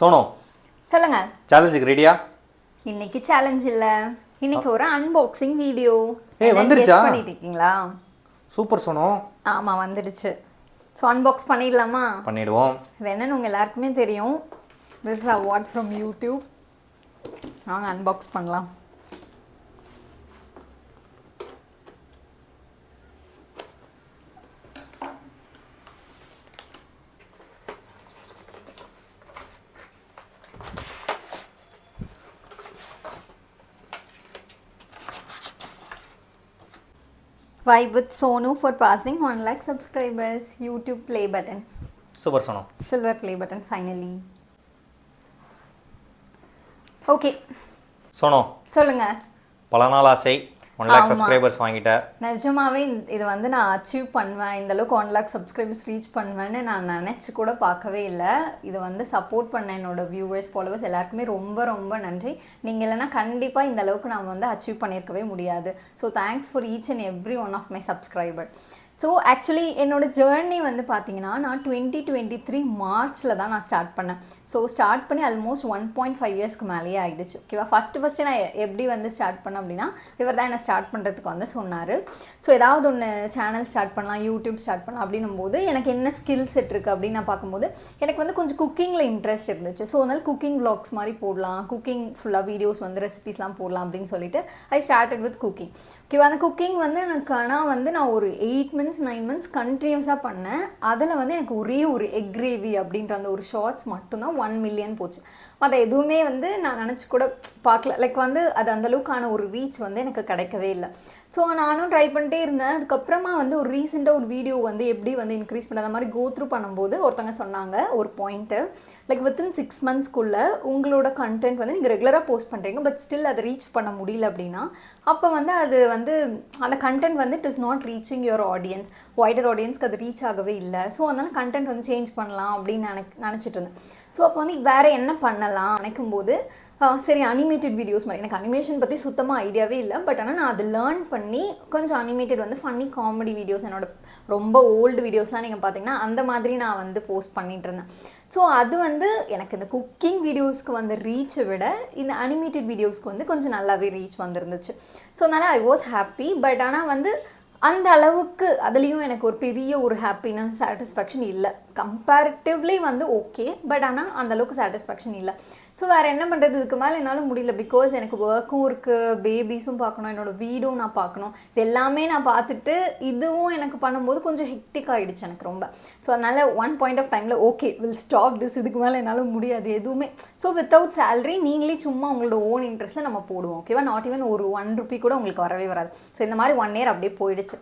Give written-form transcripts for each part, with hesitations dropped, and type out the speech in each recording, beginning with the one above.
சோனோ சொல்லுங்க. சேலஞ்சுக்கு ரெடியா? இன்னைக்கு சேலஞ்ச் இல்ல, இன்னைக்கு ஒரு அன்பாக்சிங் வீடியோ. வந்துருச்சா? பண்ணிட்டு இருக்கீங்களா? சூப்பர் சோனோ. ஆமா வந்துடுச்சு. ஸோ அன்பாக்ஸ் பண்ணிடலாமா? பண்ணிடுவோம். இது என்னன்னு உங்க எல்லாருக்குமே தெரியும். This is award from YouTube. நாங்கள் அன்பாக்ஸ் பண்ணலாம். Vibe with Sonu for passing 1 lakh subscribers. YouTube play button. Super Sono. Silver play button finally. Okay. Sono சொல்லுங்க. பல நாள் ஆசை 1 lakh சப்ஸ்கிரைபர்ஸ் வாங்கிட்ட. நிஜமாவே இது வந்து நான் அச்சீவ் பண்ணுவேன், இந்த அளவுக்கு 1 lakh சப்ஸ்கிரைபர்ஸ் ரீச் பண்ணுவேன்னு நான் நினச்சி கூட பார்க்கவே இல்லை. இது வந்து சப்போர்ட் பண்ண என்னோட வியூவர்ஸ் ஃபாலோவர்ஸ் எல்லாருக்குமே ரொம்ப ரொம்ப நன்றி. நீங்கள் இல்லைனா கண்டிப்பாக இந்த அளவுக்கு நான் வந்து அச்சீவ் பண்ணியிருக்கவே முடியாது. So thanks for each and every one of my subscriber. So actually என்னோட ஜேர்னி வந்து பார்த்தீங்கன்னா நான் 2023 மார்ச்சில் தான் நான் ஸ்டார்ட் பண்ணேன். ஸோ ஸ்டார்ட் பண்ணி ஆல்மோஸ்ட் 1.5 இயர்ஸ்க்கு மேலேயே ஆகிடுச்சு. ஓகேவா? ஃபஸ்ட்டு நான் எப்படி வந்து ஸ்டார்ட் பண்ணேன் அப்படின்னா, இவர் தான் என்னை ஸ்டார்ட் பண்ணுறதுக்கு வந்து சொன்னார். ஸோ ஏதாவது ஒன்று சேனல் ஸ்டார்ட் பண்ணலாம், யூடியூப் ஸ்டார்ட் பண்ணலாம் அப்படின்னும் போது எனக்கு என்ன ஸ்கில் செட் இருக்குது அப்படின்னு நான் பார்க்கும்போது எனக்கு வந்து கொஞ்சம் குக்கிங்கில் இன்ட்ரெஸ்ட் இருந்துச்சு. ஸோ அதனால் குக்கிங் வ்ளாக்ஸ் மாதிரி போடலாம், குக்கிங் ஃபுல்லாக வீடியோஸ் வந்து ரெசிபிஸ்லாம் போடலாம் அப்படின்னு சொல்லிட்டு ஐ ஸ்டார்டட் வித் குக்கிங். ஓகேவா? அந்த குக்கிங் வந்து எனக்கு ஆனால் வந்து நான் ஒரு 8 months 9 months கண்டினியூஸாக பண்ணேன். அதில் வந்து எனக்கு ஒரே ஒரு எக் கிரேவி அப்படின்ற அந்த ஒரு ஷார்ட்ஸ் மட்டும்தான் 1 million போச்சு. அதை எதுவுமே வந்து நான் நினச்சி கூட பார்க்கல. லைக் வந்து அது அந்தளவுக்கான ஒரு ரீச் வந்து எனக்கு கிடைக்கவே இல்லை. ஸோ நானும் ட்ரை பண்ணிட்டே இருந்தேன். அதுக்கப்புறமா வந்து ஒரு ரீசெண்டாக ஒரு வீடியோ வந்து எப்படி வந்து இன்க்ரீஸ் பண்ண அந்த மாதிரி கோ த்ரூ பண்ணும்போது ஒருத்தவங்க சொன்னாங்க ஒரு பாயிண்ட்டு, லைக் வித்தின் 6 monthsக்குள்ளே உங்களோட கண்டென்ட் வந்து நீங்கள் ரெகுலராக போஸ்ட் பண்ணுறீங்க, பட் ஸ்டில் அதை ரீச் பண்ண முடியல அப்படின்னா அப்போ வந்து அது வந்து அந்த கண்டென்ட் வந்து it is not reaching your audience, wider ஆடியன்ஸ்க்கு அது ரீச் ஆகவே இல்லை. ஸோ அதனால் கண்டென்ட் வந்து சேஞ்ச் பண்ணலாம் அப்படின்னு நினச்சிட்டு இருந்தேன். ஸோ அப்போ வந்து வேறு என்ன பண்ணலாம் நினைக்கும்போது சரி அனிமேட்டட் வீடியோஸ் மாதிரி, எனக்கு அனிமேஷன் பற்றி சுத்தமாக ஐடியாவே இல்லை. பட் ஆனால் நான் அதை லேர்ன் பண்ணி கொஞ்சம் அனிமேட்டட் வந்து ஃபன்னி காமெடி வீடியோஸ், என்னோட ரொம்ப ஓல்டு வீடியோஸ்லாம் நீங்கள் பார்த்தீங்கன்னா அந்த மாதிரி நான் வந்து போஸ்ட் பண்ணிகிட்டு இருந்தேன். ஸோ அது வந்து எனக்கு இந்த குக்கிங் வீடியோஸ்க்கு வந்து ரீச்சை விட இந்த அனிமேட்டட் வீடியோஸ்க்கு வந்து கொஞ்சம் நல்லாவே ரீச் வந்துருந்துச்சு. ஸோ அதனால் ஐ வாஸ் ஹாப்பி. பட் ஆனால் வந்து அந்த அளவுக்கு அதுலேயும் எனக்கு ஒரு பெரிய ஒரு ஹாப்பினஸ் சாட்டிஸ்ஃபேக்ஷன் இல்லை. கம்பேரிட்டிவ்லி வந்து ஓகே, பட் ஆனால் அந்தளவுக்கு சாட்டிஸ்ஃபேக்ஷன் இல்லை. ஸோ வேறு என்ன பண்ணுறது, இதுக்கு மேலே என்னால் முடியல. பிகாஸ் எனக்கு ஒர்க்கும் இருக்குது, பேபிஸும் பார்க்கணும், என்னோடய வீடும் நான் பார்க்கணும், இது எல்லாமே நான் பார்த்துட்டு இதுவும் எனக்கு பண்ணும்போது கொஞ்சம் ஹெக்டிக் ஆகிடுச்சு எனக்கு ரொம்ப. ஸோ அதனால் ஒன் பாயிண்ட் ஆஃப் டைமில் ஓகே வில் ஸ்டாப் திஸ், இதுக்கு மேலே என்னால் முடியாது எதுவுமே. ஸோ வித்தவுட் சேலரி நீங்களே சும்மா உங்களோட ஓன் இன்ட்ரெஸ்ட்டில் நம்ம போடுவோம். ஓகேவா? நாட் ஈவன் ஒரு 1 rupee கூட உங்களுக்கு வரவே வராது. ஸோ இந்த மாதிரி 1 year அப்படியே போயிடுச்சு.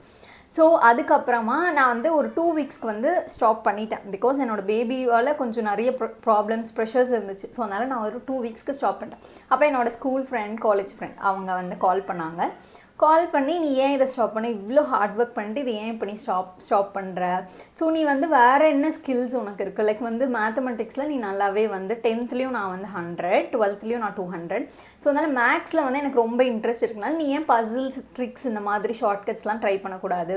ஸோ அதுக்கப்புறமா நான் வந்து ஒரு 2 weeksக்கு வந்து ஸ்டாப் பண்ணிட்டேன். பிகாஸ் என்னோடய பேபியால் கொஞ்சம் நிறைய ப்ராப்ளம்ஸ் ப்ரெஷர்ஸ் இருந்துச்சு. ஸோ அதனால் நான் ஒரு 2 weeksக்கு ஸ்டாப் பண்ணிட்டேன். அப்போ என்னோடய ஸ்கூல் ஃப்ரெண்ட், காலேஜ் ஃப்ரெண்ட் அவங்க வந்து கால் பண்ணாங்க. கால் பண்ணி நீ ஏன் இதை ஸ்டாப் பண்ண, இவ்வளோ ஹார்ட் ஒர்க் பண்ணிட்டு இது ஏன் இப்போ நீ ஸ்டாப் பண்ணுற, ஸோ நீ வந்து வேறு என்ன ஸ்கில்ஸ் உனக்கு இருக்குது, லைக் வந்து மேத்தமெட்டிக்ஸில் நீ நல்லாவே வந்து 10th நான் வந்து 100, 12th நான் 200. ஸோ அதனால் மேக்ஸில் வந்து எனக்கு ரொம்ப இன்ட்ரெஸ்ட் இருக்குனால நீ ஏன் பசில்ஸ் ட்ரிக்ஸ் இந்த மாதிரி ஷார்ட்கட்ஸ்லாம் ட்ரை பண்ணக்கூடாது.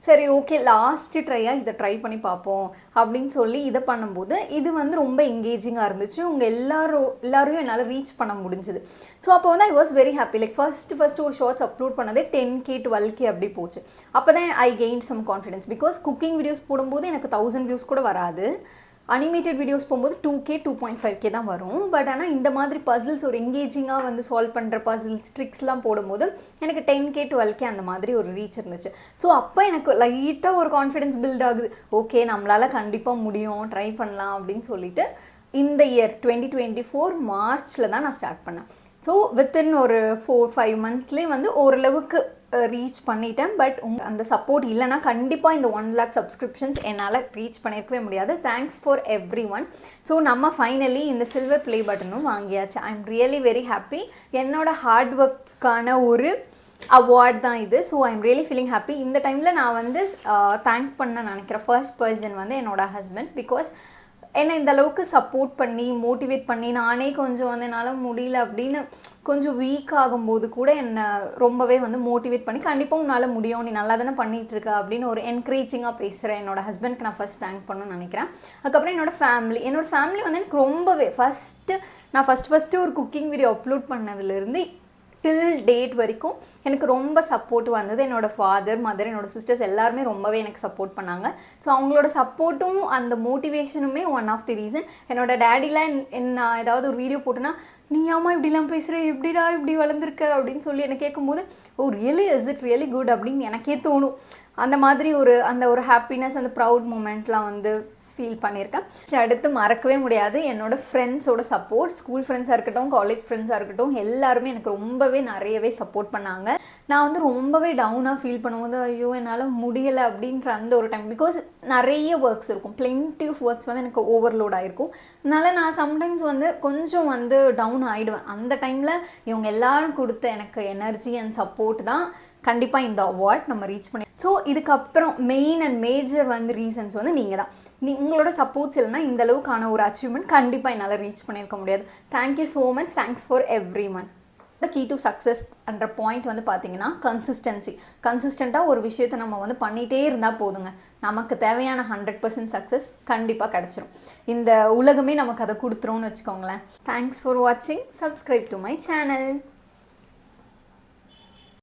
சரி ஓகே லாஸ்ட்டு ட்ரையாக இதை ட்ரை பண்ணி பார்ப்போம் அப்படின்னு சொல்லி இதை பண்ணும்போது இது வந்து ரொம்ப எங்கேஜிங்காக இருந்துச்சு. உங்கள் எல்லாரையும் என்னால் ரீச் பண்ண முடிஞ்சுது. ஸோ அப்போ வந்து I was very happy. Like first ஒரு ஷார்ட்ஸ் அப்லோட் பண்ணதே 10K 12K அப்படி போச்சு. அப்போ தான் I gain some confidence. Because cooking videos போடும்போது எனக்கு 1000 views கூட வராது. அனிமேட்டட் வீடியோஸ் போகும்போது 2K 2.5K தான் வரும். பட் ஆனால் இந்த மாதிரி பசில்ஸ் ஒரு எங்கேஜிங்காக வந்து சால்வ் பண்ணுற பசில்ஸ் ட்ரிக்ஸ்லாம் போடும்போது எனக்கு 10K 12K அந்த மாதிரி ஒரு ரீச் இருந்துச்சு. ஸோ அப்போ எனக்கு லைட்டாக ஒரு கான்ஃபிடென்ஸ் பில்ட் ஆகுது. ஓகே நம்மளால் கண்டிப்பாக முடியும், ட்ரை பண்ணலாம் அப்படின்னு சொல்லிட்டு இந்த இயர் 2024 மார்ச்சில் தான் நான் ஸ்டார்ட் பண்ணேன். ஸோ வித்தின் ஒரு 4-5 monthsலேயே வந்து ஓரளவுக்கு ரீச் பண்ணிட்டேன். பட் அந்த சப்போர்ட் இல்லைனா கண்டிப்பாக இந்த 1 lakh சப்ஸ்கிரிப்ஷன்ஸ் என்னால் ரீச் பண்ணியிருக்கவே முடியாது. Thanks for every one. So நம்ம ஃபைனலி இந்த சில்வர் ப்ளே பட்டனும் வாங்கியாச்சு. I am really very happy. என்னோட ஹார்ட் ஒர்க்கான ஒரு அவார்ட் தான் இது. So I am really feeling happy. இந்த டைமில் நான் வந்து தேங்க் பண்ண நினைக்கிற ஃபர்ஸ்ட் பர்சன் வந்து என்னோட ஹஸ்பண்ட். பிகாஸ் என்னை இந்த அளவுக்கு சப்போர்ட் பண்ணி மோட்டிவேட் பண்ணி நானே கொஞ்சம் வந்து என்னால் முடியல அப்படின்னு கொஞ்சம் வீக் ஆகும்போது கூட என்னை ரொம்பவே வந்து மோட்டிவேட் பண்ணி கண்டிப்பாக உன்னால் முடியும், நீ நல்லா தானே பண்ணிகிட்டு இருக்க அப்படின்னு ஒரு என்கரேஜிங்காக பேசுகிறேன் என்னோட ஹஸ்பண்ட்க்கு நான் ஃபஸ்ட் தேங்க் பண்ணணும்னு நினைக்கிறேன். அதுக்கப்புறம் என்னோடய ஃபேமிலி வந்து எனக்கு ரொம்பவே நான் ஃபஸ்ட்டு ஒரு குக்கிங் வீடியோ அப்லோட் பண்ணதுலேருந்து டில் டேட் வரைக்கும் எனக்கு ரொம்ப சப்போர்ட் வந்தது. என்னோடய ஃபாதர், மதர், என்னோடய சிஸ்டர்ஸ் எல்லாருமே ரொம்பவே எனக்கு சப்போர்ட் பண்ணாங்க. ஸோ அவங்களோட சப்போர்ட்டும் அந்த மோட்டிவேஷனுமே ஒன் ஆஃப் தி ரீசன். என்னோடய டேடிலாம் நான் ஏதாவது ஒரு வீடியோ போட்டேன்னா, நீ ஆமா இப்படிலாம் பேசுகிற, எப்படிடா இப்படி வளர்ந்துருக்க அப்படின்னு சொல்லி என்னை கேட்கும்போது, oh really is it really good அப்படின்னு எனக்கே தோணும். அந்த மாதிரி ஒரு ஹாப்பினஸ், அந்த ப்ரவுட் மூமெண்ட்லாம் வந்து ஃபீல் பண்ணியிருக்கேன். அடுத்து மறக்கவே முடியாது என்னோடய ஃப்ரெண்ட்ஸோட சப்போர்ட். ஸ்கூல் ஃப்ரெண்ட்ஸாக இருக்கட்டும், காலேஜ் ஃப்ரெண்ட்ஸாக இருக்கட்டும், எல்லாருமே எனக்கு ரொம்பவே நிறையவே சப்போர்ட் பண்ணாங்க. நான் வந்து ரொம்பவே டவுனாக ஃபீல் பண்ணும்போது ஐயோ என்னால் முடியலை அப்படின்ற அந்த ஒரு டைம், பிகாஸ் நிறைய ஒர்க்ஸ் இருக்கும், பிளென்டி ஆஃப் ஒர்க்ஸ் வந்து எனக்கு ஓவர்லோட் ஆகிருக்கும். அதனால் நான் சம்டைம்ஸ் வந்து கொஞ்சம் வந்து டவுன் ஆகிடுவேன். அந்த டைமில் இவங்க எல்லாரும் கொடுத்த எனக்கு எனர்ஜி அண்ட் சப்போர்ட் தான் கண்டிப்பாக இந்த அவார்ட் நம்ம ரீச் பண்ணி. ஸோ இதுக்கப்புறம் மெயின் அண்ட் மேஜர் வந்து ரீசன்ஸ் வந்து நீங்கள் தான். உங்களோட சப்போர்ட்ஸ் இல்லைன்னா இந்த அளவுக்கான ஒரு அச்சீவ்மெண்ட் கண்டிப்பாக என்னால் ரீச் பண்ணியிருக்க முடியாது. Thank you so much. Thanks for every one. Key to success என்ற பாயிண்ட் வந்து பார்த்தீங்கன்னா கன்சிஸ்டண்ட்டாக ஒரு விஷயத்தை நம்ம வந்து பண்ணிகிட்டே இருந்தால் போதுங்க, நமக்கு தேவையான 100% சக்ஸஸ் கண்டிப்பாக கிடச்சிரும். இந்த உலகமே நமக்கு அதை கொடுத்துரும்னு வச்சுக்கோங்களேன். தேங்க்ஸ் ஃபார் வாட்சிங். Subscribe to my channel.